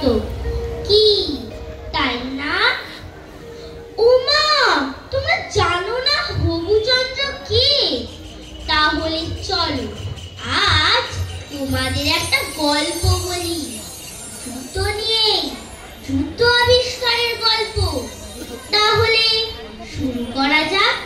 মতো কি, তাই না? ওমা, তোমরা জানো না হবুচন্দ্র কে? তাহলে চলো আজ তোমাদের একটা গল্প বলি, জুতো নিয়ে, জুতো আবিষ্কারের গল্প। তাহলে শুরু করা যাক।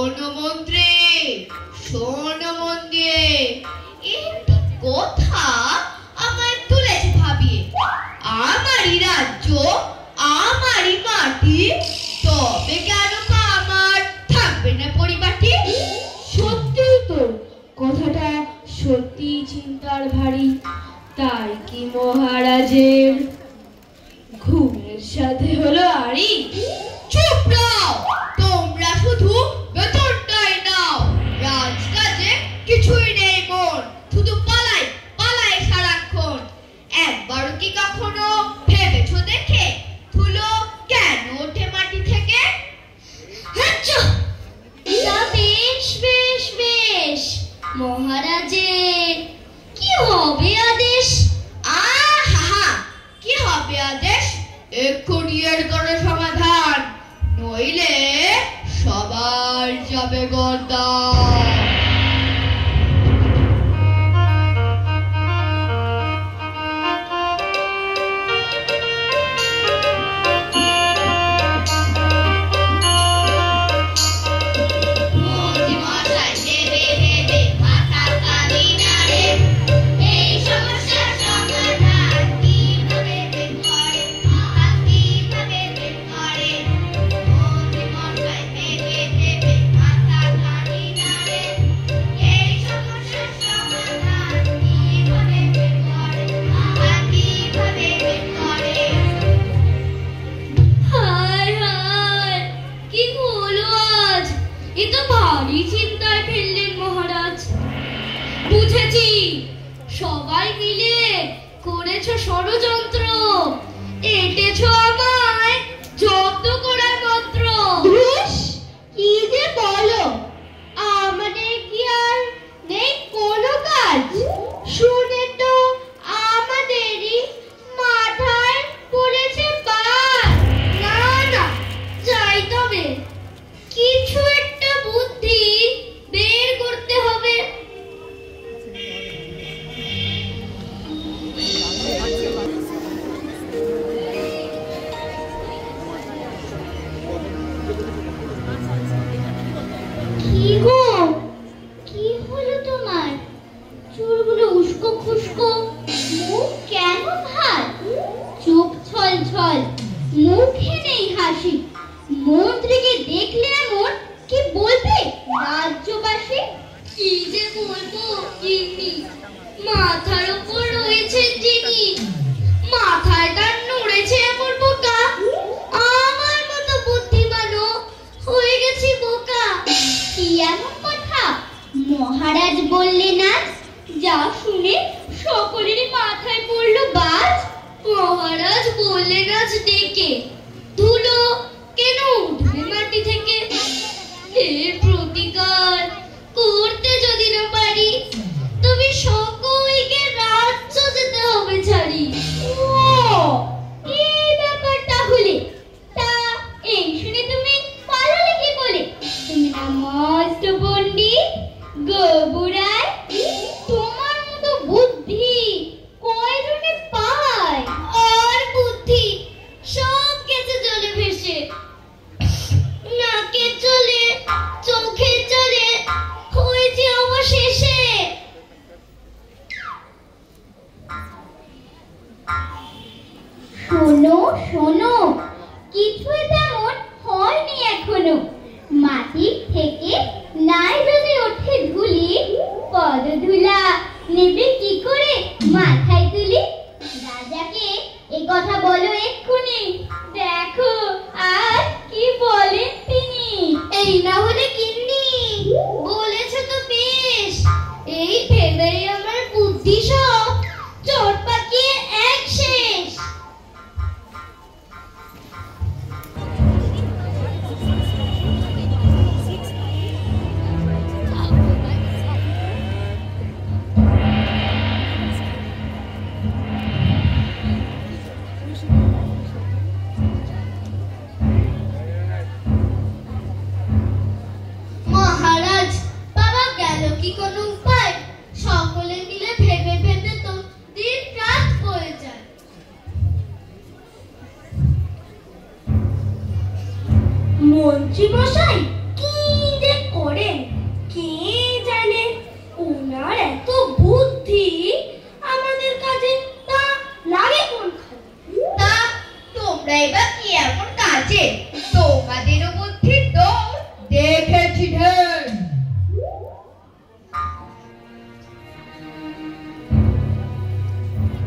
শোনো মন্ত্রী, শোনো মন দিয়ে, একটি কথা আমায় তুলেছে ভাবিয়ে। আমারই রাজ্য, আমারই মাটি, তবে কেন আমার থাকবে না পরিবারটি? সত্যি তো, কথাটা সত্যি চিন্তার ভারী। তাই কি মহারাজের ঘুমের সাথে হলো আড়ি? চুপ নাও, তোমরা শুধু বেতনটাই নাও, রাজকাজে কিছুই নেই মন, শুধু পালাই পালাই সারাক্ষণ। একবারও কি কখনো ভেবেছো দেখে ধুলো কেন ওঠে মাটি থেকে? আচ্ছা, তা বেশ বেশ বেশ, মহারাজের কি হবে আদেশ? আহা, কি হবে আদেশ? এক্ষুনি এর করে সমাধান, নইলে সবার যাবে গর্দান। হায় হায়, কি হলো আজ? এ তো ভারী চিন্তায় ফেললেন মহারাজ। বুঝেছি, সবাই মিলে করেছো ষড়যন্ত্র, এঁটেছো আমায় জব্দ করার মন্ত্র। কি যে বলো, আমাদের কি আর নেই কোনো কাজ? শুনে তো আমাদেরই মাথায় পড়েছে বার। না না, যাই তবে কিছু একটা বুদ্ধি বের করতে হবে। কি গো, কি হলো তোমার? চুলগুলো উস্কো খুস্কো, মুখ কেন ভার? চোখ ছল ছল, মুখে নেই হাসি। মন্ত্রীকে দেখলে এমন কি বলবে রাজ্যবাসী? কি যে বলবো গিন্নি, মাথার উপর রয়েছেন যিনি, মাথায় তার নড়েছে এমন বোকা। আমার মতো বুদ্ধিমানও হয়ে গেছি বোকা। কি এমন কথা মহারাজ বললেন আজ, যা শুনে সকলেরই মাথায় পড়লো বাজ? মহারাজ বললেন আজ ডেকে, ধুলো কেন উঠবে মাটি থেকে? এর প্রতিকার করতে যদি না পারি, তবে সকলকে রাজ্য যেতে হবে ছাড়ি। ও, এই ব্যাপার তাহলে। তা এই শুনে তুমি পালালে কি বলে? তুমি না মস্ত পণ্ডিত, গোবুরায়। তোমার মতো বুদ্ধি কয়জনে পায়? আর বুদ্ধি সব গেছে জলে ভেসে। নাকে চলে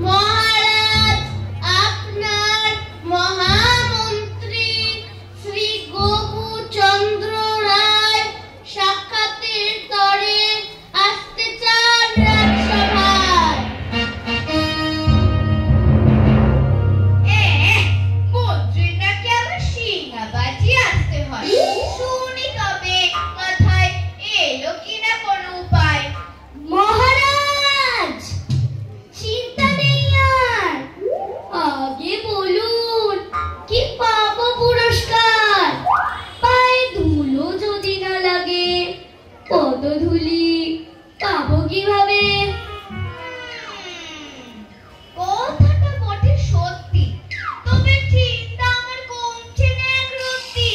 মহারাজ, আপনার মহামন্ত্রী শ্রী গোপুচন্দ্র রায় সাক্ষাতের তরে আসতে চান রাজসভায়। মন্ত্রীর নাকি আবার সিংহাবাজি আসতে হয়? শুনি তবে মাথায় এলো কিনা কোনো উপায়। মহারাজ, চিন্তা নেই আর, আগে বলুন কি পাবো পুরস্কার। পায়ে ধুলো যদি না লাগে, পদধূলি পাবো কিভাবে? কথাটা বটে সত্যি, তবে চিন্তা আমার কমছে না একরত্তি।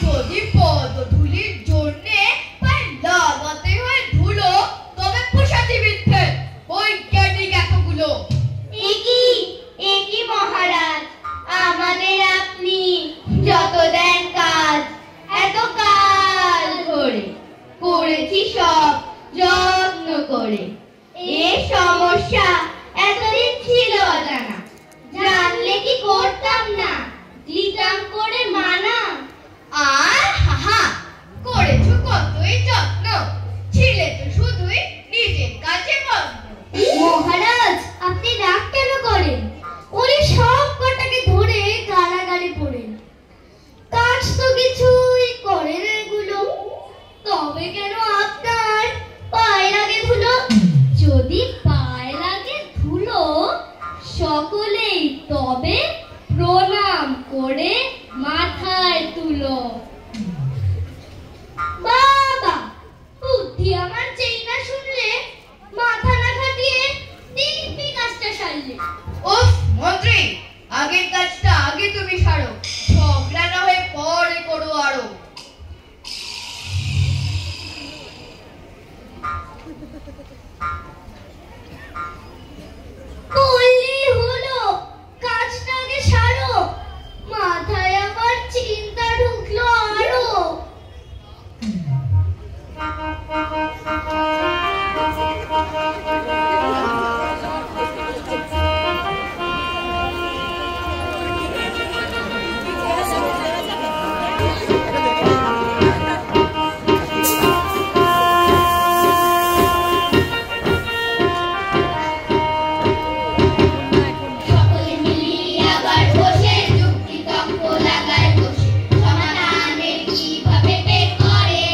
যদি পদধূলির জন্যে পায়ে লাগাতে হয় ধুলো, তবে পোষাতে মিথ্যে বৈজ্ঞানিক এতগুলো। একি মহারাজ, আমাদের আপনি যত দেন কাজ, এত কাল ধরে করেছি সব যত্ন করে। এ সমস্যা এতদিন ছিল অজানা, জানলে কি করতাম না, দিতাম করে মানা। আর হাহা, করেছো কতই যত্ন, ছিলে তো শুধুই নিজের কাজে মগ্ন। মহারাজ, আপনি রাগ কেন করেন? ওরে সব কটাকে ধরে কারাগারে পড়েন। কাজ তো কিছুই করে না এগুলো, তবে কেন আপনার পায়ে লাগে ধুলো? যদি পায়ে লাগে ধুলো, সকলেই তবে প্রণাম করে মাথায় তুলো। বাবা, বুদ্ধি আমার চেই না শুনলে, মাথা না খাটিয়ে দিব্যি কাজটা সারলে। উফ মন্ত্রী, আগের কাজটা আগে তুমি সারো, ঝগড়া না হয়ে পরে করো আরো। বললেই হলো, কাজটা আগে সারো, মাথায় আমার চিন্তা ঢুকলো আরো। সকলে মিলিয়ে আবার বসে যুক্তি তর্ক লাগায় বসে, সমাধানের কিভাবে বের করে।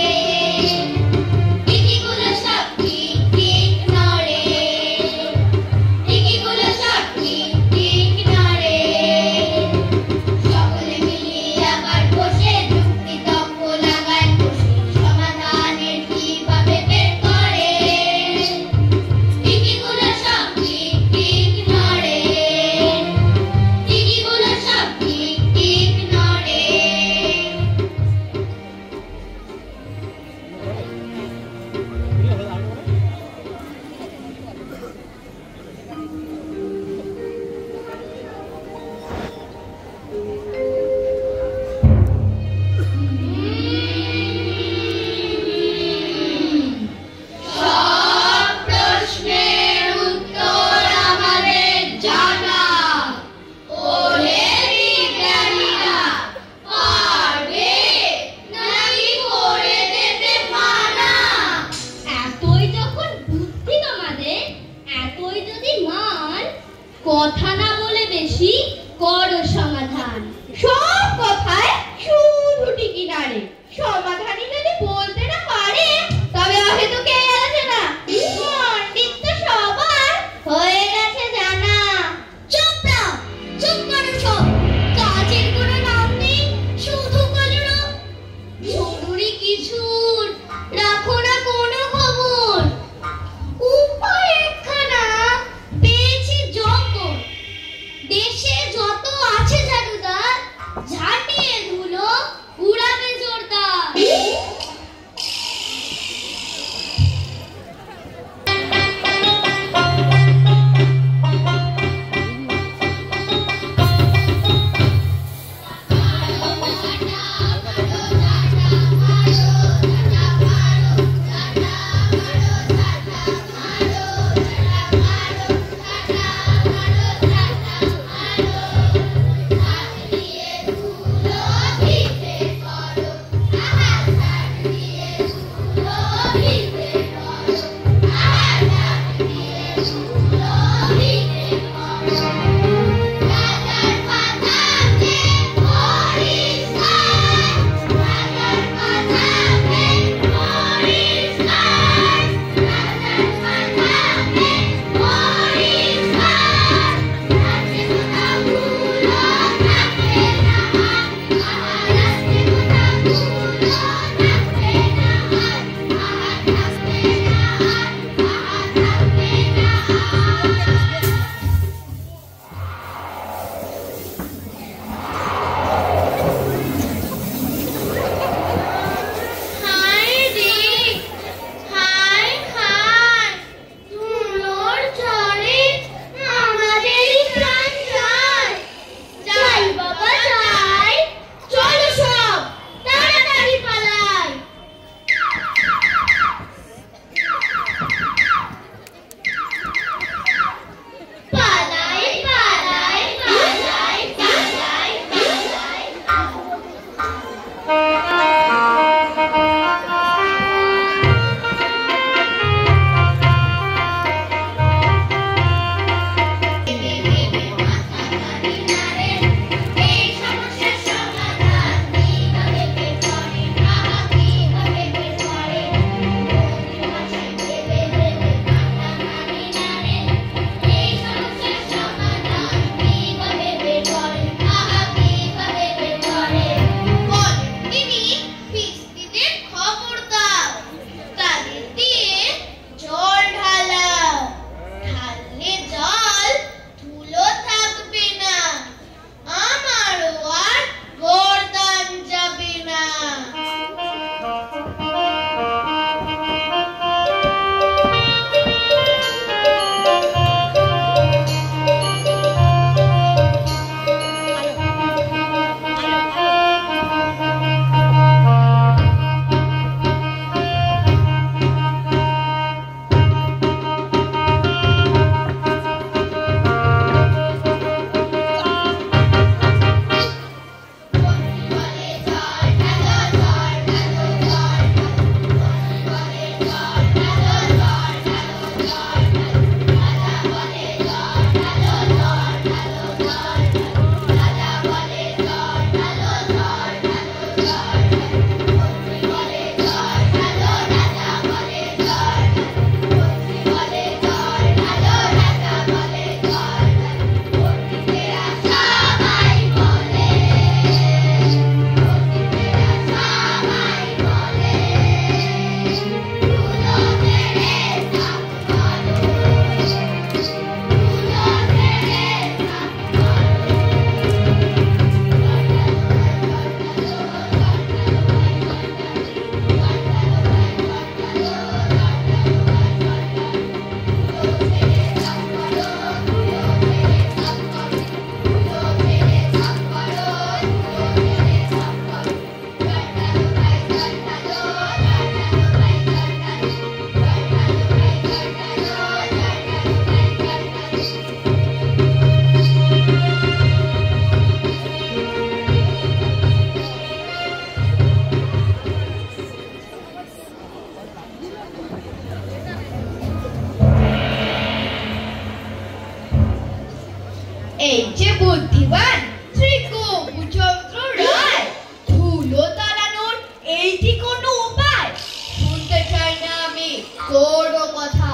যে বুদ্ধিমান শ্রী গোপুচন্দ্র রায়, ধুলো তাড়ানোর এইটি কোনো উপায়? শুনতে চাই না আমি কোনো কথা।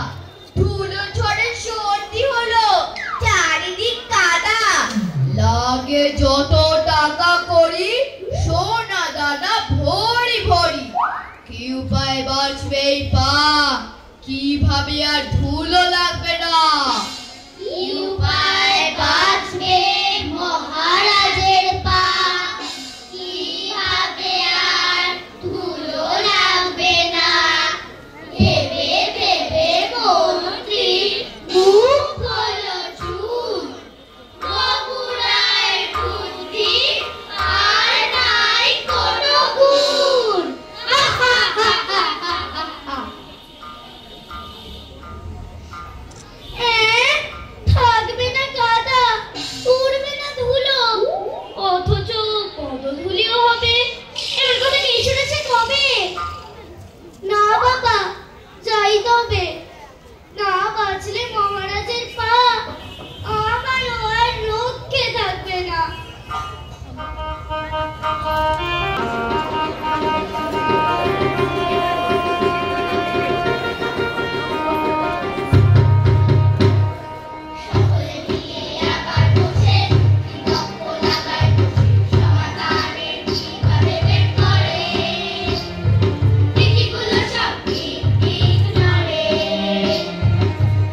ধুলো ঝড়ে সর্দি হলো, চারিদিক কাদা, লাগে যত টাকা করি, সোনা দানা ভরি ভরি। কি উপায় বাঁচবে এই পা? কিভাবে আর ধুলো লাগবে না? কি উপায় বাঁচবে মহারাজের পা? কিভাবে আর ধুলো লাগবে না? ভেবে ভেবে মন্ত্রীর মুখ হলো চুপ। বাবুরায়ের বুদ্ধি আর নাই কোনো গুণ। থাকবে না কাদা, উড়বে না ধুলো, অথচ পদধূলিও হবে। এর কথা কে শুনেছে কবে? না বাবা, যাই তবে। না বাঁচলে মহারাজের পা আমারও আর রক্ষে থাকবে না। সকলে মিলে আবার বসে বিতর্ক লাগায়, সমাধানের কিভাবে বের করে। দিকিগুলো সব ঠিক ঠিক নড়ে,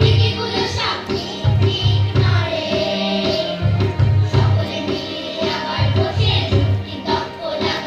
দিকিগুলো সব ঠিক ঠিক নড়ে। সকলে মিলে আবার বসে বিতর্ক লাগায়,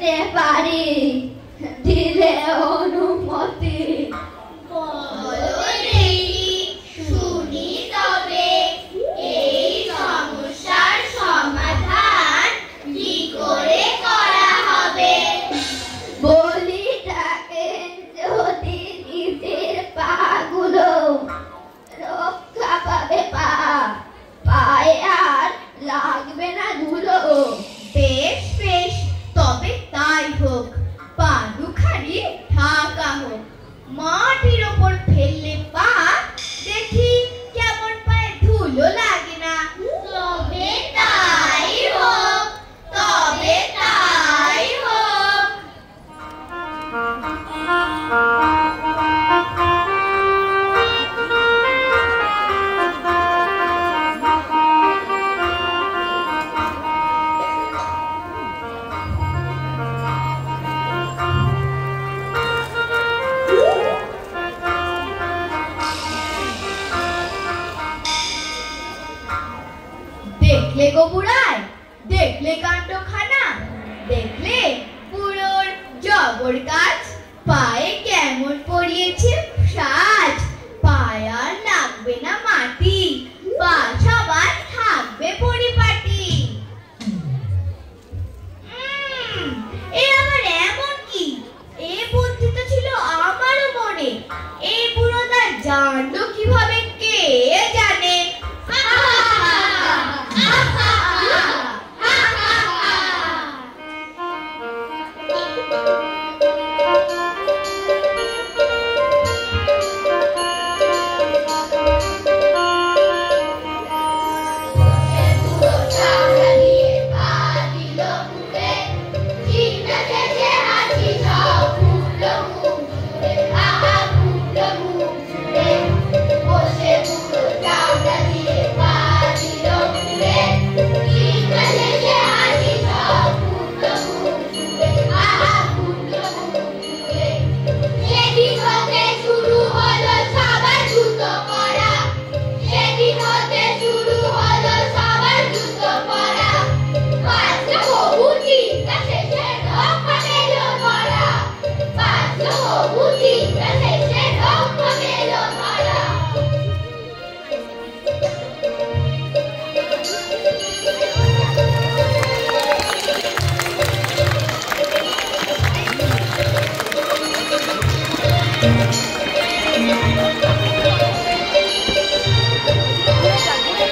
যেতে পারি, দিলে অনুমতি। বলো দেখি, শুনি তবে এই সমস্যার সমাধান কি করে করা হবে? বলিটাকে যদি নিজের পাগুলো রক্ষা পাবে, পায়ে আর লাগবে না ধুলো। বেশ বেশ, তবে তাই হোক। পা দুখানি ঢাকা হোক, মাটির ওপর ফেললে পা দেখি কেমন পায়ে ধুলো লাগে না। তবে তাই হোক, তবে তাই হোক। দেখলে গো বুড়াই, দেখলে কাণ্ডখানা, দেখলে বুড়োর জবর কাজ, পায়ে কেমন পরিয়েছে সাজ। পায়ে আর লাগবে না মাটি, পা সবার থাকবে পরিপাটি।